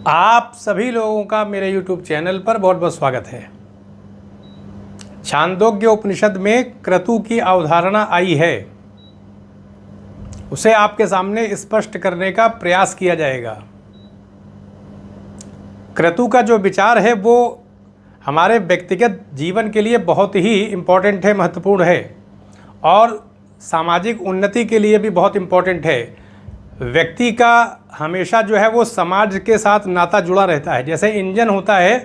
आप सभी लोगों का मेरे YouTube चैनल पर बहुत बहुत स्वागत है। छांदोग्य उपनिषद में क्रतु की अवधारणा आई है, उसे आपके सामने स्पष्ट करने का प्रयास किया जाएगा। क्रतु का जो विचार है वो हमारे व्यक्तिगत जीवन के लिए बहुत ही इम्पोर्टेंट है, महत्वपूर्ण है और सामाजिक उन्नति के लिए भी बहुत इम्पोर्टेंट है। व्यक्ति का हमेशा जो है वो समाज के साथ नाता जुड़ा रहता है। जैसे इंजन होता है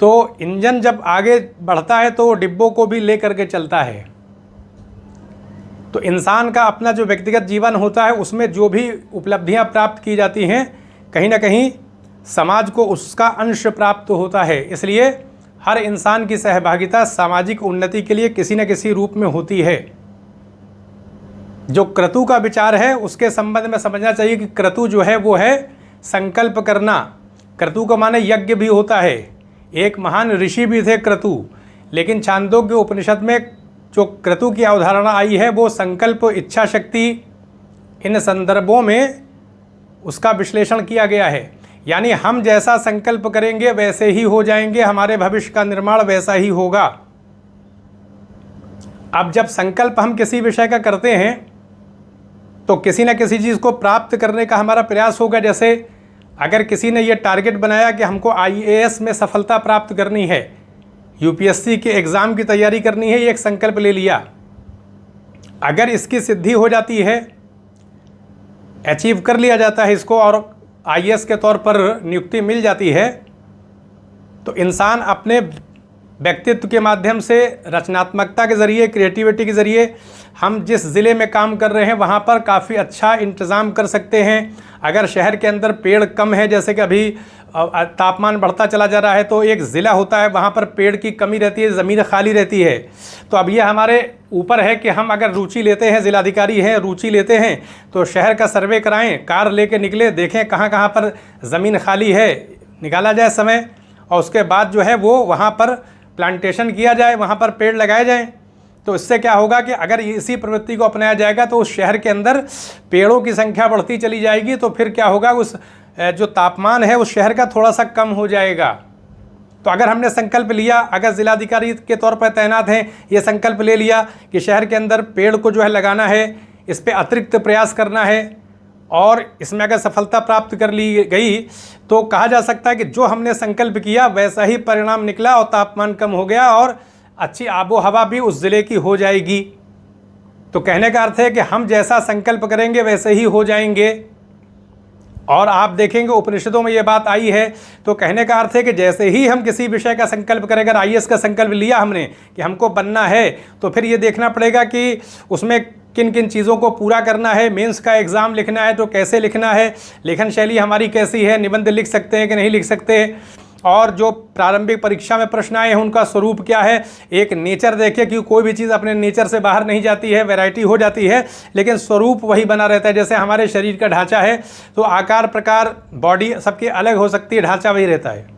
तो इंजन जब आगे बढ़ता है तो डिब्बों को भी ले करके चलता है। तो इंसान का अपना जो व्यक्तिगत जीवन होता है उसमें जो भी उपलब्धियां प्राप्त की जाती हैं, कहीं ना कहीं समाज को उसका अंश प्राप्त होता है। इसलिए हर इंसान की सहभागिता सामाजिक उन्नति के लिए किसी न किसी रूप में होती है। जो क्रतु का विचार है उसके संबंध में समझना चाहिए कि क्रतु जो है वो है संकल्प करना। क्रतु का माने यज्ञ भी होता है, एक महान ऋषि भी थे क्रतु। लेकिन छांदोग्य उपनिषद में जो क्रतु की अवधारणा आई है वो संकल्प, इच्छा शक्ति, इन संदर्भों में उसका विश्लेषण किया गया है। यानी हम जैसा संकल्प करेंगे वैसे ही हो जाएंगे, हमारे भविष्य का निर्माण वैसा ही होगा। अब जब संकल्प हम किसी विषय का करते हैं तो किसी न किसी चीज़ को प्राप्त करने का हमारा प्रयास होगा। जैसे अगर किसी ने ये टारगेट बनाया कि हमको IAS में सफलता प्राप्त करनी है, UPSC के एग्ज़ाम की तैयारी करनी है, ये एक संकल्प ले लिया। अगर इसकी सिद्धि हो जाती है, अचीव कर लिया जाता है इसको और IAS के तौर पर नियुक्ति मिल जाती है, तो इंसान अपने व्यक्तित्व के माध्यम से, रचनात्मकता के ज़रिए, क्रिएटिविटी के ज़रिए हम जिस ज़िले में काम कर रहे हैं वहाँ पर काफ़ी अच्छा इंतज़ाम कर सकते हैं। अगर शहर के अंदर पेड़ कम है, जैसे कि अभी तापमान बढ़ता चला जा रहा है, तो एक ज़िला होता है वहाँ पर पेड़ की कमी रहती है, ज़मीन खाली रहती है। तो अब ये हमारे ऊपर है कि हम अगर रुचि लेते हैं, ज़िलाधिकारी हैं, रुचि लेते हैं तो शहर का सर्वे कराएँ, कार लेके निकले, देखें कहाँ कहाँ पर ज़मीन खाली है, निकाला जाए समय, और उसके बाद जो है वो वहाँ पर प्लांटेशन किया जाए, वहाँ पर पेड़ लगाए जाएं। तो इससे क्या होगा कि अगर इसी प्रवृत्ति को अपनाया जाएगा तो उस शहर के अंदर पेड़ों की संख्या बढ़ती चली जाएगी। तो फिर क्या होगा, उस जो तापमान है उस शहर का थोड़ा सा कम हो जाएगा। तो अगर हमने संकल्प लिया, अगर ज़िलाधिकारी के तौर पर तैनात हैं, ये संकल्प ले लिया कि शहर के अंदर पेड़ को जो है लगाना है, इस पर अतिरिक्त प्रयास करना है और इसमें अगर सफलता प्राप्त कर ली गई तो कहा जा सकता है कि जो हमने संकल्प किया वैसा ही परिणाम निकला और तापमान कम हो गया और अच्छी आबो हवा भी उस ज़िले की हो जाएगी। तो कहने का अर्थ है कि हम जैसा संकल्प करेंगे वैसे ही हो जाएंगे। और आप देखेंगे उपनिषदों में ये बात आई है। तो कहने का अर्थ है कि जैसे ही हम किसी विषय का संकल्प करें, अगर IAS का संकल्प लिया हमने कि हमको बनना है, तो फिर ये देखना पड़ेगा कि उसमें किन किन चीज़ों को पूरा करना है। मेंस का एग्ज़ाम लिखना है तो कैसे लिखना है, लेखन शैली हमारी कैसी है, निबंध लिख सकते हैं कि नहीं लिख सकते, और जो प्रारंभिक परीक्षा में प्रश्न आए हैं उनका स्वरूप क्या है। एक नेचर देखिए कि कोई भी चीज़ अपने नेचर से बाहर नहीं जाती है, वैरायटी हो जाती है लेकिन स्वरूप वही बना रहता है। जैसे हमारे शरीर का ढांचा है तो आकार, प्रकार, बॉडी सबकी अलग हो सकती है, ढांचा वही रहता है।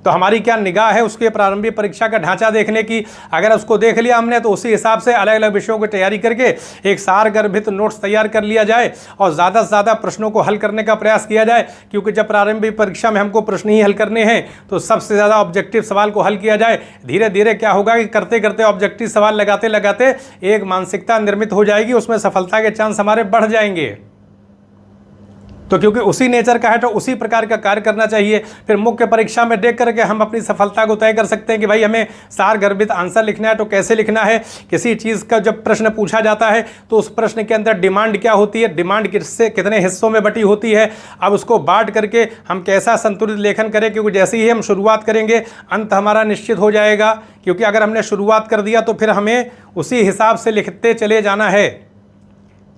तो हमारी क्या निगाह है उसके प्रारंभिक परीक्षा का ढांचा देखने की, अगर उसको देख लिया हमने तो उसी हिसाब से अलग अलग विषयों की तैयारी करके एक सारगर्भित नोट्स तैयार कर लिया जाए और ज़्यादा से ज़्यादा प्रश्नों को हल करने का प्रयास किया जाए। क्योंकि जब प्रारंभिक परीक्षा में हमको प्रश्न ही हल करने हैं तो सबसे ज़्यादा ऑब्जेक्टिव सवाल को हल किया जाए। धीरे धीरे क्या होगा कि करते करते ऑब्जेक्टिव सवाल लगाते लगाते एक मानसिकता निर्मित हो जाएगी, उसमें सफलता के चांस हमारे बढ़ जाएंगे। तो क्योंकि उसी नेचर का है तो उसी प्रकार का कार्य करना चाहिए। फिर मुख्य परीक्षा में देख करके हम अपनी सफलता को तय कर सकते हैं कि भाई हमें सारगर्भित आंसर लिखना है तो कैसे लिखना है। किसी चीज़ का जब प्रश्न पूछा जाता है तो उस प्रश्न के अंदर डिमांड क्या होती है, डिमांड किससे कितने हिस्सों में बटी होती है, अब उसको बांट करके हम कैसा संतुलित लेखन करें। क्योंकि जैसे ही हम शुरुआत करेंगे अंत हमारा निश्चित हो जाएगा। क्योंकि अगर हमने शुरुआत कर दिया तो फिर हमें उसी हिसाब से लिखते चले जाना है।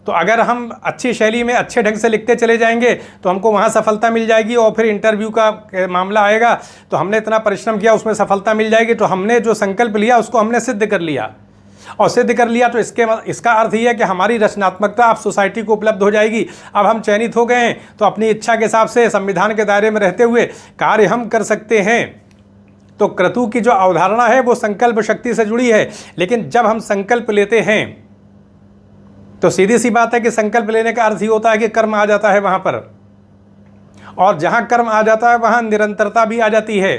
तो अगर हम अच्छी शैली में अच्छे ढंग से लिखते चले जाएंगे तो हमको वहाँ सफलता मिल जाएगी। और फिर इंटरव्यू का मामला आएगा तो हमने इतना परिश्रम किया, उसमें सफलता मिल जाएगी। तो हमने जो संकल्प लिया उसको हमने सिद्ध कर लिया, और सिद्ध कर लिया तो इसका अर्थ ये है कि हमारी रचनात्मकता अब सोसाइटी को उपलब्ध हो जाएगी। अब हम चयनित हो गए हैं तो अपनी इच्छा के हिसाब से संविधान के दायरे में रहते हुए कार्य हम कर सकते हैं। तो क्रतु की जो अवधारणा है वो संकल्प शक्ति से जुड़ी है। लेकिन जब हम संकल्प लेते हैं तो सीधी सी बात है कि संकल्प लेने का अर्थ ही होता है कि कर्म आ जाता है वहाँ पर। और जहाँ कर्म आ जाता है वहाँ निरंतरता भी आ जाती है।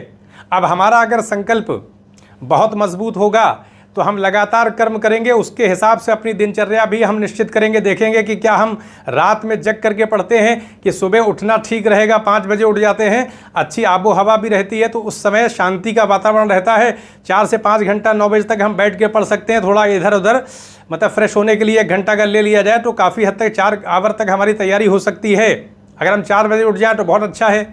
अब हमारा अगर संकल्प बहुत मजबूत होगा तो हम लगातार कर्म करेंगे, उसके हिसाब से अपनी दिनचर्या भी हम निश्चित करेंगे। देखेंगे कि क्या हम रात में जग करके पढ़ते हैं कि सुबह उठना ठीक रहेगा, 5 बजे उठ जाते हैं, अच्छी आबो हवा भी रहती है तो उस समय शांति का वातावरण रहता है, 4 से 5 घंटा 9 बजे तक हम बैठ के पढ़ सकते हैं। थोड़ा इधर उधर मतलब फ्रेश होने के लिए 1 घंटा अगर ले लिया जाए तो काफ़ी हद तक 4 आवर तक हमारी तैयारी हो सकती है। अगर हम 4 बजे उठ जाएँ तो बहुत अच्छा है।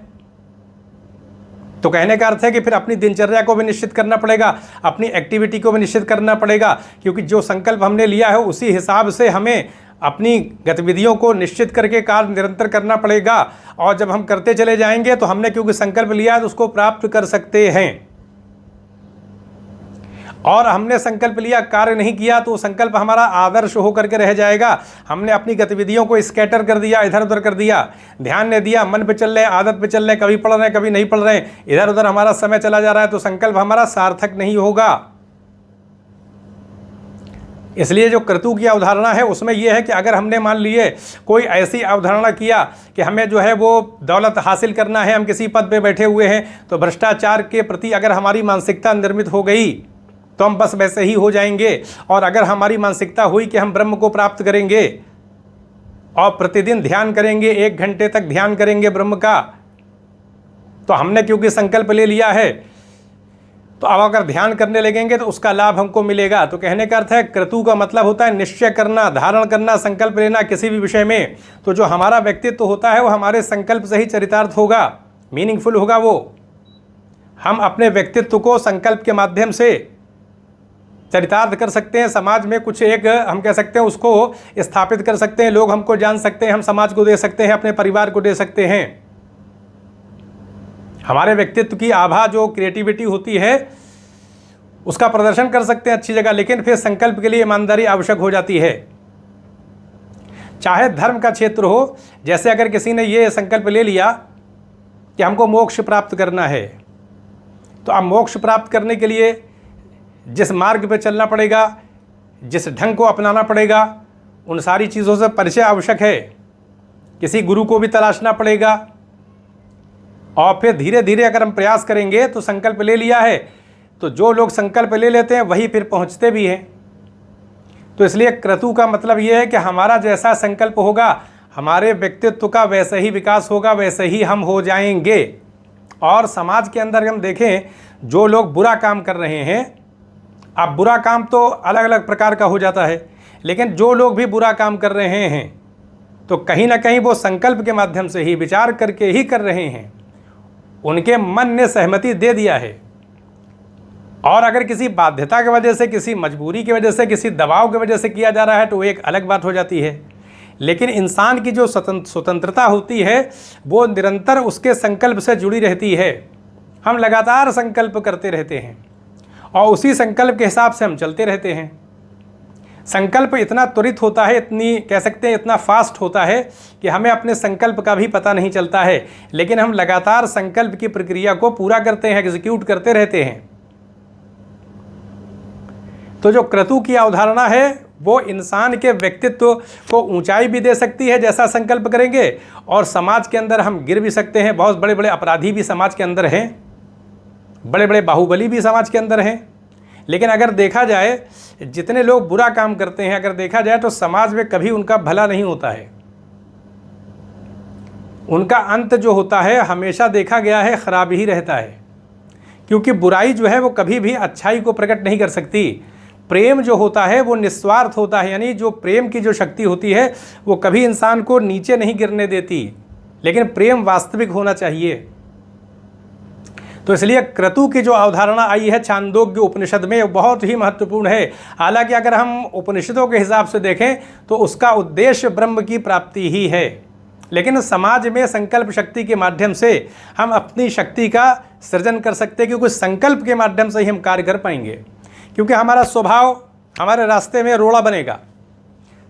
तो कहने का अर्थ है कि फिर अपनी दिनचर्या को भी निश्चित करना पड़ेगा, अपनी एक्टिविटी को भी निश्चित करना पड़ेगा, क्योंकि जो संकल्प हमने लिया है उसी हिसाब से हमें अपनी गतिविधियों को निश्चित करके कार्य निरंतर करना पड़ेगा। और जब हम करते चले जाएंगे तो हमने क्योंकि संकल्प लिया है तो उसको प्राप्त कर सकते हैं। और हमने संकल्प लिया, कार्य नहीं किया तो संकल्प हमारा आदर्श होकर के रह जाएगा। हमने अपनी गतिविधियों को स्कैटर कर दिया, इधर उधर कर दिया, ध्यान नहीं दिया, मन पे चल रहे, आदत पे चल रहे, कभी पढ़ रहे कभी नहीं पढ़ रहे, इधर उधर हमारा समय चला जा रहा है तो संकल्प हमारा सार्थक नहीं होगा। इसलिए जो क्रतु की अवधारणा है उसमें यह है कि अगर हमने मान लिए कोई ऐसी अवधारणा किया कि हमें जो है वो दौलत हासिल करना है, हम किसी पद पे बैठे हुए हैं, तो भ्रष्टाचार के प्रति अगर हमारी मानसिकता निर्मित हो गई तो हम बस वैसे ही हो जाएंगे। और अगर हमारी मानसिकता हुई कि हम ब्रह्म को प्राप्त करेंगे और प्रतिदिन ध्यान करेंगे, 1 घंटे तक ध्यान करेंगे ब्रह्म का, तो हमने क्योंकि संकल्प ले लिया है तो अब अगर ध्यान करने लगेंगे तो उसका लाभ हमको मिलेगा। तो कहने का अर्थ है क्रतु का मतलब होता है निश्चय करना, धारण करना, संकल्प लेना किसी भी विषय में। तो जो हमारा व्यक्तित्व होता है वो हमारे संकल्प से ही चरितार्थ होगा, मीनिंगफुल होगा। वो हम अपने व्यक्तित्व को संकल्प के माध्यम से चरितार्थ कर सकते हैं, समाज में कुछ एक हम कह सकते हैं उसको स्थापित कर सकते हैं, लोग हमको जान सकते हैं, हम समाज को दे सकते हैं, अपने परिवार को दे सकते हैं। हमारे व्यक्तित्व की आभा जो क्रिएटिविटी होती है उसका प्रदर्शन कर सकते हैं अच्छी जगह, लेकिन फिर संकल्प के लिए ईमानदारी आवश्यक हो जाती है। चाहे धर्म का क्षेत्र हो, जैसे अगर किसी ने ये संकल्प ले लिया कि हमको मोक्ष प्राप्त करना है, तो अब मोक्ष प्राप्त करने के लिए जिस मार्ग पे चलना पड़ेगा, जिस ढंग को अपनाना पड़ेगा, उन सारी चीज़ों से परिचय आवश्यक है। किसी गुरु को भी तलाशना पड़ेगा और फिर धीरे धीरे अगर हम प्रयास करेंगे तो संकल्प ले लिया है तो जो लोग संकल्प ले लेते हैं वही फिर पहुंचते भी हैं। तो इसलिए क्रतु का मतलब ये है कि हमारा जैसा संकल्प होगा हमारे व्यक्तित्व का वैसे ही विकास होगा, वैसे ही हम हो जाएंगे। और समाज के अंदर हम देखें जो लोग बुरा काम कर रहे हैं, अब बुरा काम तो अलग अलग प्रकार का हो जाता है, लेकिन जो लोग भी बुरा काम कर रहे हैं तो कहीं ना कहीं वो संकल्प के माध्यम से ही विचार करके ही कर रहे हैं, उनके मन ने सहमति दे दिया है। और अगर किसी बाध्यता की वजह से, किसी मजबूरी की वजह से, किसी दबाव की वजह से किया जा रहा है तो एक अलग बात हो जाती है। लेकिन इंसान की जो स्वतंत्रता होती है वो निरंतर उसके संकल्प से जुड़ी रहती है। हम लगातार संकल्प करते रहते हैं और उसी संकल्प के हिसाब से हम चलते रहते हैं। संकल्प इतना त्वरित होता है, इतनी कह सकते हैं इतना फास्ट होता है कि हमें अपने संकल्प का भी पता नहीं चलता है, लेकिन हम लगातार संकल्प की प्रक्रिया को पूरा करते हैं, एग्जीक्यूट करते रहते हैं। तो जो क्रतु की अवधारणा है वो इंसान के व्यक्तित्व को ऊंचाई भी दे सकती है जैसा संकल्प करेंगे, और समाज के अंदर हम गिर भी सकते हैं। बहुत बड़े बड़े अपराधी भी समाज के अंदर हैं, बड़े बड़े बाहुबली भी समाज के अंदर हैं। लेकिन अगर देखा जाए जितने लोग बुरा काम करते हैं, अगर देखा जाए तो समाज में कभी उनका भला नहीं होता है। उनका अंत जो होता है हमेशा देखा गया है खराब ही रहता है, क्योंकि बुराई जो है वो कभी भी अच्छाई को प्रकट नहीं कर सकती। प्रेम जो होता है वो निस्वार्थ होता है, यानी जो प्रेम की जो शक्ति होती है वो कभी इंसान को नीचे नहीं गिरने देती, लेकिन प्रेम वास्तविक होना चाहिए। तो इसलिए क्रतु की जो अवधारणा आई है छांदोग्य उपनिषद में, वो बहुत ही महत्वपूर्ण है। हालांकि अगर हम उपनिषदों के हिसाब से देखें तो उसका उद्देश्य ब्रह्म की प्राप्ति ही है, लेकिन समाज में संकल्प शक्ति के माध्यम से हम अपनी शक्ति का सृजन कर सकते हैं, क्योंकि संकल्प के माध्यम से ही हम कार्य कर पाएंगे। क्योंकि हमारा स्वभाव हमारे रास्ते में रोड़ा बनेगा।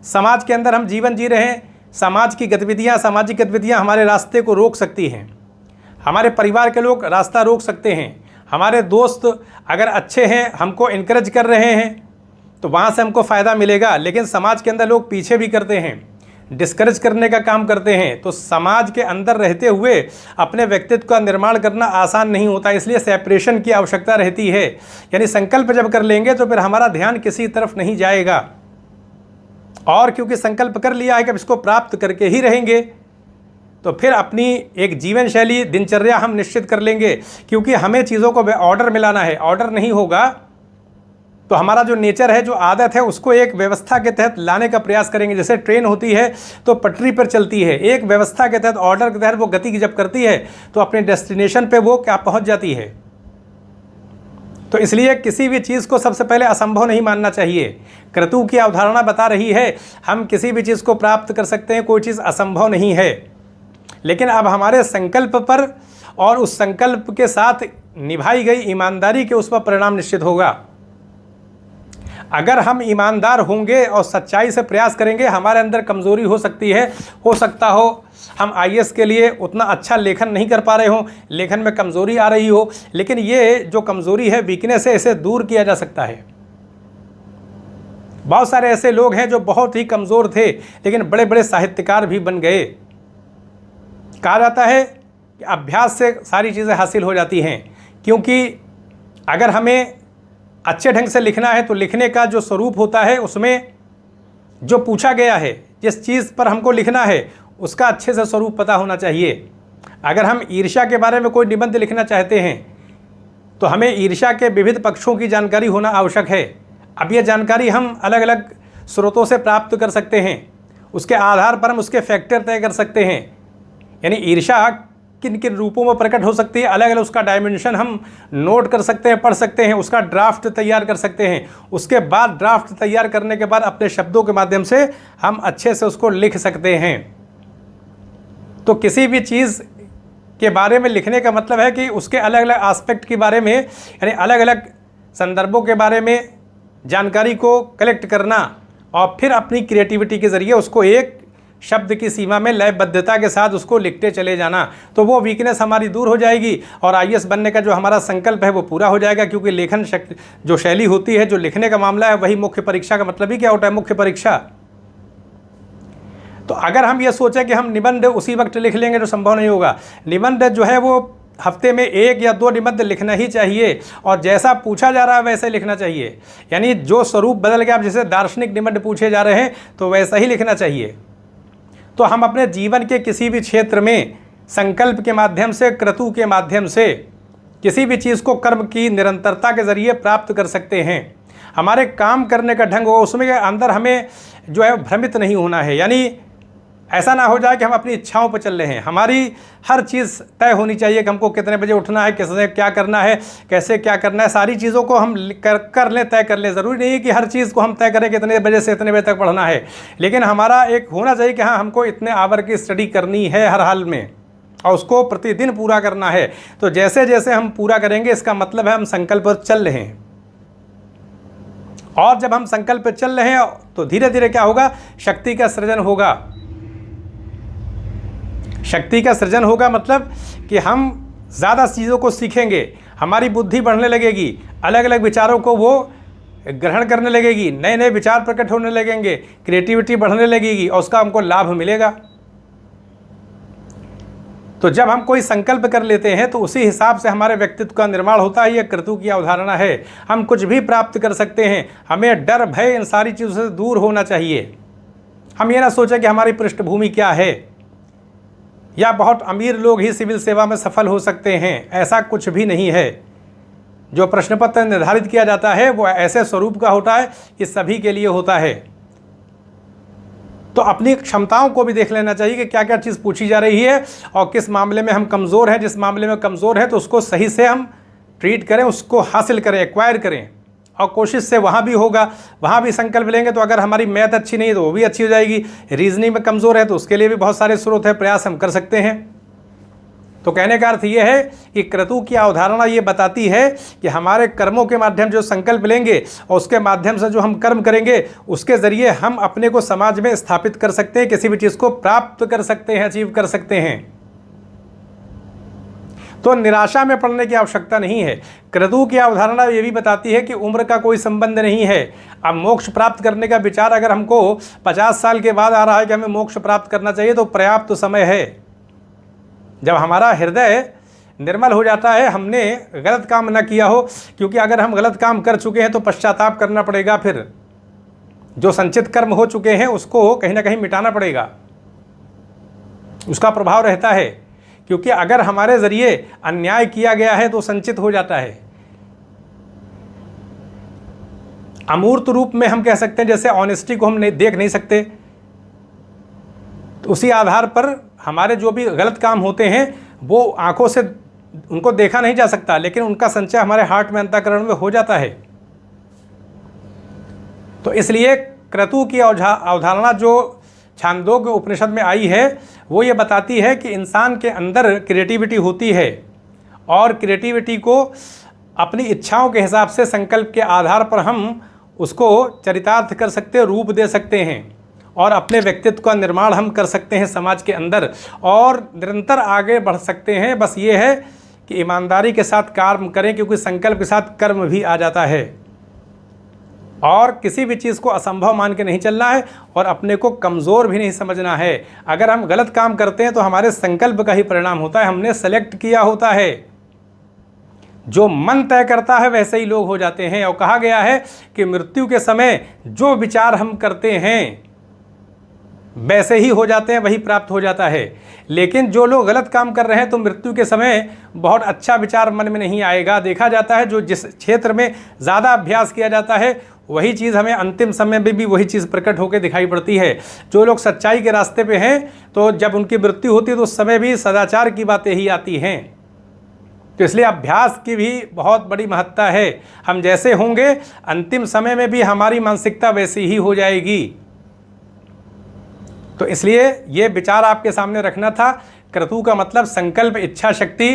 समाज के अंदर हम जीवन जी रहे हैं, समाज की गतिविधियाँ, सामाजिक गतिविधियाँ हमारे रास्ते को रोक सकती हैं। हमारे परिवार के लोग रास्ता रोक सकते हैं। हमारे दोस्त अगर अच्छे हैं, हमको इनकरेज कर रहे हैं, तो वहाँ से हमको फ़ायदा मिलेगा। लेकिन समाज के अंदर लोग पीछे भी करते हैं, डिस्करेज करने का काम करते हैं। तो समाज के अंदर रहते हुए अपने व्यक्तित्व का निर्माण करना आसान नहीं होता, इसलिए सेपरेशन की आवश्यकता रहती है। यानी संकल्प जब कर लेंगे तो फिर हमारा ध्यान किसी तरफ नहीं जाएगा, और क्योंकि संकल्प कर लिया है कि अब इसको प्राप्त करके ही रहेंगे, तो फिर अपनी एक जीवन शैली, दिनचर्या हम निश्चित कर लेंगे, क्योंकि हमें चीज़ों को ऑर्डर में लाना है। ऑर्डर नहीं होगा तो हमारा जो नेचर है, जो आदत है, उसको एक व्यवस्था के तहत लाने का प्रयास करेंगे। जैसे ट्रेन होती है तो पटरी पर चलती है, एक व्यवस्था के तहत, ऑर्डर के तहत वो गति जब करती है तो अपने डेस्टिनेशन पे वो क्या पहुंच जाती है। तो इसलिए किसी भी चीज़ को सबसे पहले असंभव नहीं मानना चाहिए। क्रतु की अवधारणा बता रही है हम किसी भी चीज़ को प्राप्त कर सकते हैं, कोई चीज़ असंभव नहीं है। लेकिन अब हमारे संकल्प पर और उस संकल्प के साथ निभाई गई ईमानदारी के उस पर परिणाम निश्चित होगा। अगर हम ईमानदार होंगे और सच्चाई से प्रयास करेंगे, हमारे अंदर कमज़ोरी हो सकती है, हो सकता हो हम आईएएस के लिए उतना अच्छा लेखन नहीं कर पा रहे हो, लेखन में कमज़ोरी आ रही हो, लेकिन ये जो कमज़ोरी है, वीकनेस है, इसे दूर किया जा सकता है। बहुत सारे ऐसे लोग हैं जो बहुत ही कमज़ोर थे लेकिन बड़े बड़े साहित्यकार भी बन गए। कहा जाता है कि अभ्यास से सारी चीज़ें हासिल हो जाती हैं, क्योंकि अगर हमें अच्छे ढंग से लिखना है तो लिखने का जो स्वरूप होता है, उसमें जो पूछा गया है, जिस चीज़ पर हमको लिखना है, उसका अच्छे से स्वरूप पता होना चाहिए। अगर हम ईर्ष्या के बारे में कोई निबंध लिखना चाहते हैं तो हमें ईर्ष्या के विविध पक्षों की जानकारी होना आवश्यक है। अब ये जानकारी हम अलग अलग स्रोतों से प्राप्त कर सकते हैं, उसके आधार पर हम उसके फैक्टर तय कर सकते हैं। यानी ईर्ष्या किन किन रूपों में प्रकट हो सकती है, अलग अलग उसका डायमेंशन हम नोट कर सकते हैं, पढ़ सकते हैं, उसका ड्राफ्ट तैयार कर सकते हैं। उसके बाद ड्राफ्ट तैयार करने के बाद अपने शब्दों के माध्यम से हम अच्छे से उसको लिख सकते हैं। तो किसी भी चीज़ के बारे में लिखने का मतलब है कि उसके अलग अलग एस्पेक्ट के बारे में, यानी अलग अलग संदर्भों के बारे में जानकारी को कलेक्ट करना और फिर अपनी क्रिएटिविटी के ज़रिए उसको एक शब्द की सीमा में लयबद्धता के साथ उसको लिखते चले जाना। तो वो वीकनेस हमारी दूर हो जाएगी और आईएएस बनने का जो हमारा संकल्प है वो पूरा हो जाएगा। क्योंकि लेखन जो शैली होती है, जो लिखने का मामला है, वही मुख्य परीक्षा का मतलब ही क्या होता है, मुख्य परीक्षा। तो अगर हम ये सोचें कि हम निबंध उसी वक्त लिख लेंगे तो संभव नहीं होगा। निबंध जो है वो हफ्ते में 1 या 2 निबंध लिखना ही चाहिए, और जैसा पूछा जा रहा है वैसे लिखना चाहिए। यानी जो स्वरूप बदल गया, अब जैसे दार्शनिक निबंध पूछे जा रहे हैं तो वैसा ही लिखना चाहिए। तो हम अपने जीवन के किसी भी क्षेत्र में संकल्प के माध्यम से, क्रतु के माध्यम से किसी भी चीज़ को कर्म की निरंतरता के ज़रिए प्राप्त कर सकते हैं। हमारे काम करने का ढंग हो, उसमें के अंदर हमें जो है भ्रमित नहीं होना है। यानी ऐसा ना हो जाए कि हम अपनी इच्छाओं पर चल रहे हैं। हमारी हर चीज़ तय होनी चाहिए कि हमको कितने बजे उठना है, किसने क्या करना है, कैसे क्या करना है, सारी चीज़ों को हम कर लें, तय कर लें। ज़रूरी नहीं है कि हर चीज़ को हम तय करें कितने बजे से इतने बजे तक पढ़ना है, लेकिन हमारा एक होना चाहिए कि हाँ, हमको इतने आवर की स्टडी करनी है हर हाल में, और उसको प्रतिदिन पूरा करना है। तो जैसे जैसे हम पूरा करेंगे, इसका मतलब है हम संकल्प पर चल रहे हैं। और जब हम संकल्प पर चल रहे हैं तो धीरे धीरे क्या होगा, शक्ति का सृजन होगा। शक्ति का सृजन होगा मतलब कि हम ज़्यादा चीज़ों को सीखेंगे, हमारी बुद्धि बढ़ने लगेगी, अलग अलग विचारों को वो ग्रहण करने लगेगी, नए नए विचार प्रकट होने लगेंगे, क्रिएटिविटी बढ़ने लगेगी और उसका हमको लाभ मिलेगा। तो जब हम कोई संकल्प कर लेते हैं तो उसी हिसाब से हमारे व्यक्तित्व का निर्माण होता है। यह क्रतु की अवधारणा है। हम कुछ भी प्राप्त कर सकते हैं। हमें डर, भय, इन सारी चीज़ों से दूर होना चाहिए। हम ये ना सोचें कि हमारी पृष्ठभूमि क्या है, या बहुत अमीर लोग ही सिविल सेवा में सफल हो सकते हैं, ऐसा कुछ भी नहीं है। जो प्रश्न पत्र निर्धारित किया जाता है वो ऐसे स्वरूप का होता है कि सभी के लिए होता है। तो अपनी क्षमताओं को भी देख लेना चाहिए कि क्या क्या चीज़ पूछी जा रही है और किस मामले में हम कमज़ोर हैं। जिस मामले में कमज़ोर है तो उसको सही से हम ट्रीट करें, उसको हासिल करें, एक्वायर करें, और कोशिश से वहाँ भी होगा, वहाँ भी संकल्प लेंगे। तो अगर हमारी मैथ अच्छी नहीं है तो वो भी अच्छी हो जाएगी। रीजनिंग में कमज़ोर है तो उसके लिए भी बहुत सारे स्रोत है, प्रयास हम कर सकते हैं। तो कहने का अर्थ ये है कि क्रतु की अवधारणा ये बताती है कि हमारे कर्मों के माध्यम जो संकल्प लेंगे और उसके माध्यम से जो हम कर्म करेंगे, उसके ज़रिए हम अपने को समाज में स्थापित कर सकते हैं, किसी भी चीज़ को प्राप्त कर सकते हैं, अचीव कर सकते हैं। तो निराशा में पड़ने की आवश्यकता नहीं है। क्रतु की अवधारणा ये भी बताती है कि उम्र का कोई संबंध नहीं है। अब मोक्ष प्राप्त करने का विचार अगर हमको 50 साल के बाद आ रहा है कि हमें मोक्ष प्राप्त करना चाहिए, तो पर्याप्त समय है। जब हमारा हृदय निर्मल हो जाता है, हमने गलत काम न किया हो, क्योंकि अगर हम गलत काम कर चुके हैं तो पश्चाताप करना पड़ेगा, फिर जो संचित कर्म हो चुके हैं उसको कहीं ना कहीं मिटाना पड़ेगा, उसका प्रभाव रहता है। क्योंकि अगर हमारे ज़रिए अन्याय किया गया है तो संचित हो जाता है। अमूर्त रूप में हम कह सकते हैं, जैसे ऑनेस्टी को हम देख नहीं सकते, तो उसी आधार पर हमारे जो भी गलत काम होते हैं वो आंखों से उनको देखा नहीं जा सकता, लेकिन उनका संचय हमारे हार्ट में, अंतःकरण में हो जाता है। तो इसलिए क्रतु की अवधारणा जो छांदोग्य उपनिषद में आई है वो ये बताती है कि इंसान के अंदर क्रिएटिविटी होती है, और क्रिएटिविटी को अपनी इच्छाओं के हिसाब से संकल्प के आधार पर हम उसको चरितार्थ कर सकते हैं, रूप दे सकते हैं, और अपने व्यक्तित्व का निर्माण हम कर सकते हैं समाज के अंदर, और निरंतर आगे बढ़ सकते हैं। बस ये है कि ईमानदारी के साथ कर्म करें, क्योंकि संकल्प के साथ कर्म भी आ जाता है, और किसी भी चीज़ को असंभव मान के नहीं चलना है, और अपने को कमज़ोर भी नहीं समझना है। अगर हम गलत काम करते हैं तो हमारे संकल्प का ही परिणाम होता है, हमने सेलेक्ट किया होता है। जो मन तय करता है वैसे ही लोग हो जाते हैं, और कहा गया है कि मृत्यु के समय जो विचार हम करते हैं वैसे ही हो जाते हैं, वही प्राप्त हो जाता है। लेकिन जो लोग गलत काम कर रहे हैं तो मृत्यु के समय बहुत अच्छा विचार मन में नहीं आएगा। देखा जाता है जो जिस क्षेत्र में ज़्यादा अभ्यास किया जाता है वही चीज़ हमें अंतिम समय में भी वही चीज़ प्रकट होकर दिखाई पड़ती है। जो लोग सच्चाई के रास्ते पे हैं तो जब उनकी मृत्यु होती है तो उस समय भी सदाचार की बातें ही आती हैं। तो इसलिए अभ्यास की भी बहुत बड़ी महत्ता है। हम जैसे होंगे अंतिम समय में भी हमारी मानसिकता वैसी ही हो जाएगी। तो इसलिए ये विचार आपके सामने रखना था। क्रतु का मतलब संकल्प इच्छा शक्ति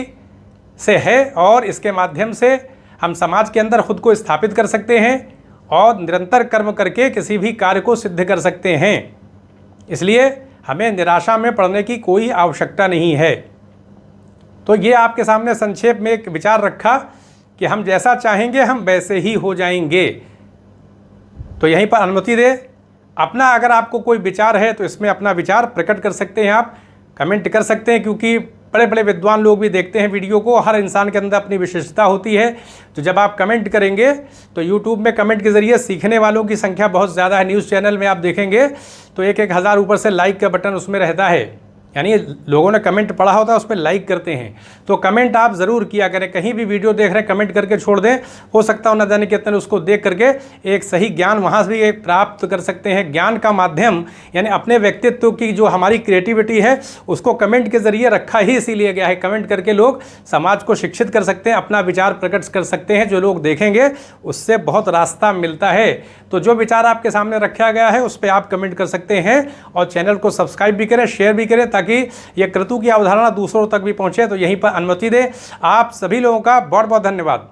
से है, और इसके माध्यम से हम समाज के अंदर खुद को स्थापित कर सकते हैं और निरंतर कर्म करके किसी भी कार्य को सिद्ध कर सकते हैं। इसलिए हमें निराशा में पड़ने की कोई आवश्यकता नहीं है। तो ये आपके सामने संक्षेप में एक विचार रखा कि हम जैसा चाहेंगे हम वैसे ही हो जाएंगे। तो यहीं पर अनुमति दे अपना, अगर आपको कोई विचार है तो इसमें अपना विचार प्रकट कर सकते हैं, आप कमेंट कर सकते हैं, क्योंकि बड़े बड़े विद्वान लोग भी देखते हैं वीडियो को। हर इंसान के अंदर अपनी विशेषता होती है। तो जब आप कमेंट करेंगे तो यूट्यूब में कमेंट के ज़रिए सीखने वालों की संख्या बहुत ज़्यादा है। न्यूज़ चैनल में आप देखेंगे तो 1,000 ऊपर से लाइक का बटन उसमें रहता है, यानी लोगों ने कमेंट पढ़ा होता है उस पर लाइक करते हैं। तो कमेंट आप ज़रूर किया करें। कहीं भी वीडियो देख रहे हैं कमेंट करके छोड़ दें, हो सकता हो न जाने कितने उसको देख करके एक सही ज्ञान वहाँ से भी प्राप्त कर सकते हैं। ज्ञान का माध्यम यानी अपने व्यक्तित्व की जो हमारी क्रिएटिविटी है उसको कमेंट के ज़रिए रखा ही इसीलिए गया है। कमेंट करके लोग समाज को शिक्षित कर सकते हैं, अपना विचार प्रकट कर सकते हैं। जो लोग देखेंगे उससे बहुत रास्ता मिलता है। तो जो विचार आपके सामने रखा गया है उस पर आप कमेंट कर सकते हैं, और चैनल को सब्सक्राइब भी करें, शेयर भी करें, ताकि ये क्रतु की अवधारणा दूसरों तक भी पहुंचे। तो यहीं पर अनुमति दें। आप सभी लोगों का बहुत बहुत धन्यवाद।